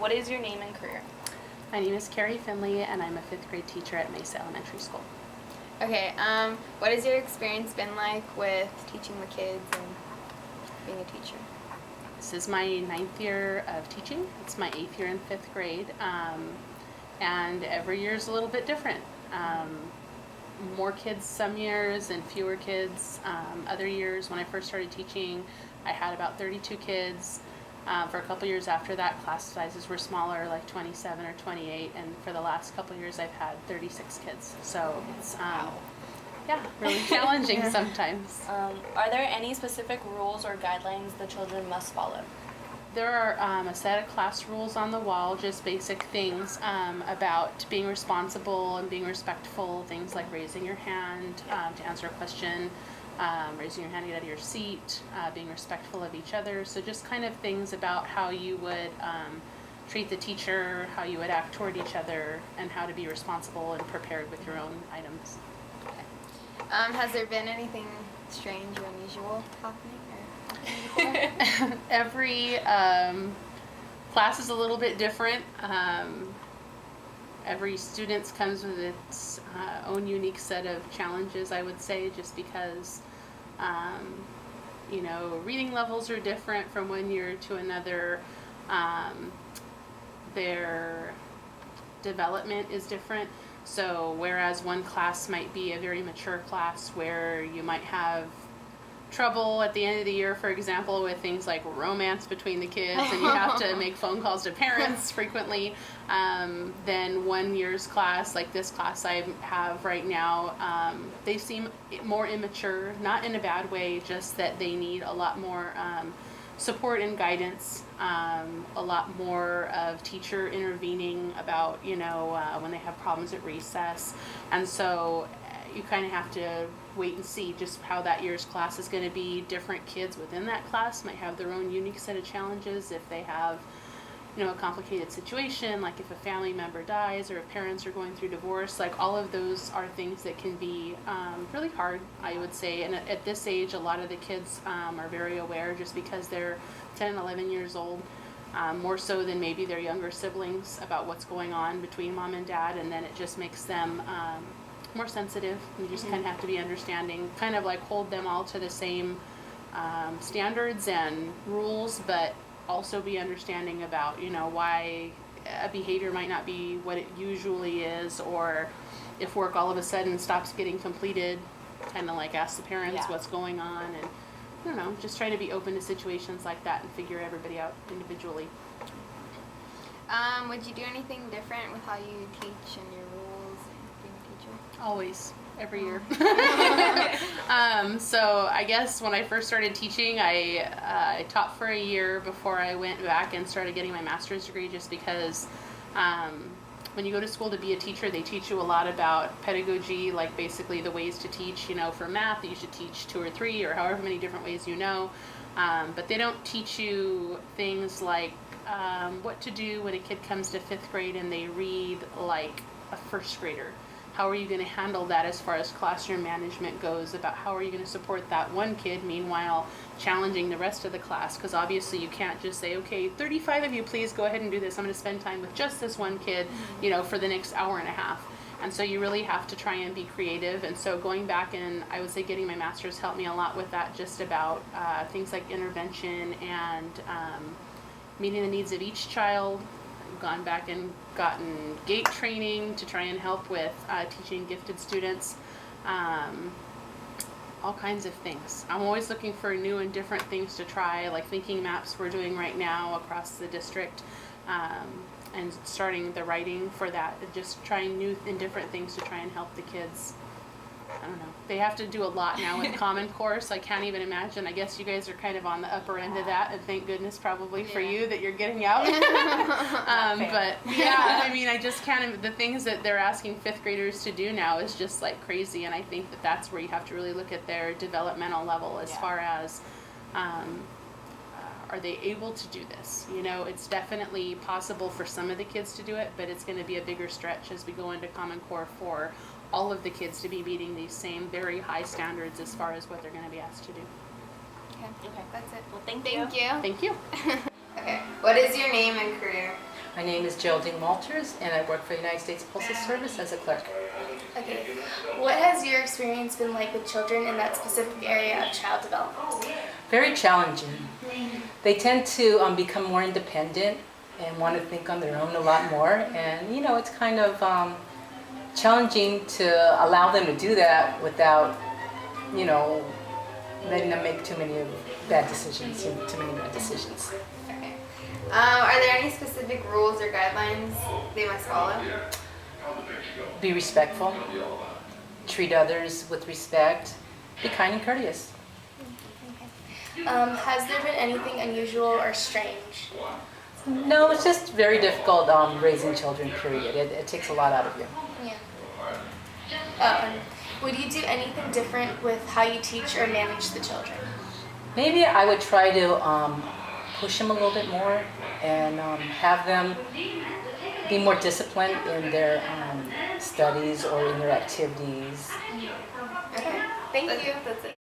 what is your name and career? My name is Carrie Finley, and I'm a 5th grade teacher at Mesa Elementary School. Okay, what has your experience been like with teaching the kids and being a teacher? This is my 9th year of teaching. It's my 8th year in 5th grade, and every year is a little bit different. More kids some years and fewer kids other years. When I first started teaching, I had about 32 kids. For a couple years after that, class sizes were smaller, like 27 or 28, and for the last couple years I've had 36 kids. So it's really challenging sometimes. Are there any specific rules or guidelines the children must follow? There are a set of class rules on the wall, just basic things about being responsible and being respectful, things like raising your hand to answer a question, raising your hand to get out of your seat, being respectful of each other. So just kind of things about how you would treat the teacher, how you would act toward each other, and how to be responsible and prepared with your own items. Okay. Has there been anything strange or unusual happening? Before? Every class is a little bit different. Every student comes with its own unique set of challenges, I would say, just because reading levels are different from one year to another. Their development is different. So whereas one class might be a very mature class where you might have trouble at the end of the year, for example, with things like romance between the kids and you have to make phone calls to parents frequently, then one year's class, like this class I have right now, they seem more immature, not in a bad way, just that they need a lot more support and guidance, a lot more of teacher intervening about, when they have problems at recess. And so you kind of have to wait and see just how that year's class is going to be. Different kids within that class might have their own unique set of challenges if they have, a complicated situation, like if a family member dies or if parents are going through divorce. Like all of those are things that can be really hard, I would say. And at this age, a lot of the kids are very aware just because they're 10 and 11 years old. More so than maybe their younger siblings about what's going on between mom and dad, and then it just makes them more sensitive. You just kind of have to be understanding, kind of like hold them all to the same standards and rules, but also be understanding about, why a behavior might not be what it usually is, or if work all of a sudden stops getting completed, kind of like ask the parents what's going on, and I don't know, just try to be open to situations like that and figure everybody out individually. Would you do anything different with how you teach and your rules and being a teacher? Always. Every year. So I guess when I first started teaching, I taught for a year before I went back and started getting my master's degree, just because when you go to school to be a teacher, they teach you a lot about pedagogy, like basically the ways to teach. For math, you should teach 2 or 3 or however many different ways but they don't teach you things like what to do when a kid comes to 5th grade and they read like a 1st grader. How are you going to handle that as far as classroom management goes, about how are you going to support that one kid, meanwhile challenging the rest of the class? Because obviously you can't just say, okay, 35 of you please go ahead and do this. I'm going to spend time with just this one kid, for the next hour and a half. And so you really have to try and be creative. And so going back and I would say getting my master's helped me a lot with that, just about things like intervention and meeting the needs of each child. Gone back and gotten GATE training to try and help with teaching gifted students, all kinds of things. I'm always looking for new and different things to try, like thinking maps we're doing right now across the district, and starting the writing for that, just trying new and different things to try and help the kids. I don't know. They have to do a lot now with Common Core, so I can't even imagine. I guess you guys are kind of on the upper end of that, and thank goodness probably for you that you're getting out. But yeah, I mean, I just can't, the things that they're asking 5th graders to do now is just like crazy, and I think that that's where you have to really look at their developmental level as far as are they able to do this? It's definitely possible for some of the kids to do it, but it's going to be a bigger stretch as we go into Common Core for all of the kids to be meeting these same very high standards as far as what they're going to be asked to do. Okay, that's it. Well, thank you. Thank you. Okay, what is your name and career? My name is Geraldine Walters, and I work for the United States Postal Service as a clerk. Okay. What has your experience been like with children in that specific area of child development? Very challenging. They tend to become more independent and want to think on their own a lot more, and it's kind of challenging to allow them to do that without, letting them make too many bad decisions. Okay. Are there any specific rules or guidelines they must follow? Be respectful, treat others with respect, be kind and courteous. Has there been anything unusual or strange? No, it's just very difficult raising children, period. It takes a lot out of you. Yeah. Would you do anything different with how you teach or manage the children? Maybe I would try to push them a little bit more and have them be more disciplined in their studies or in their activities. Okay. Thank you. That's it.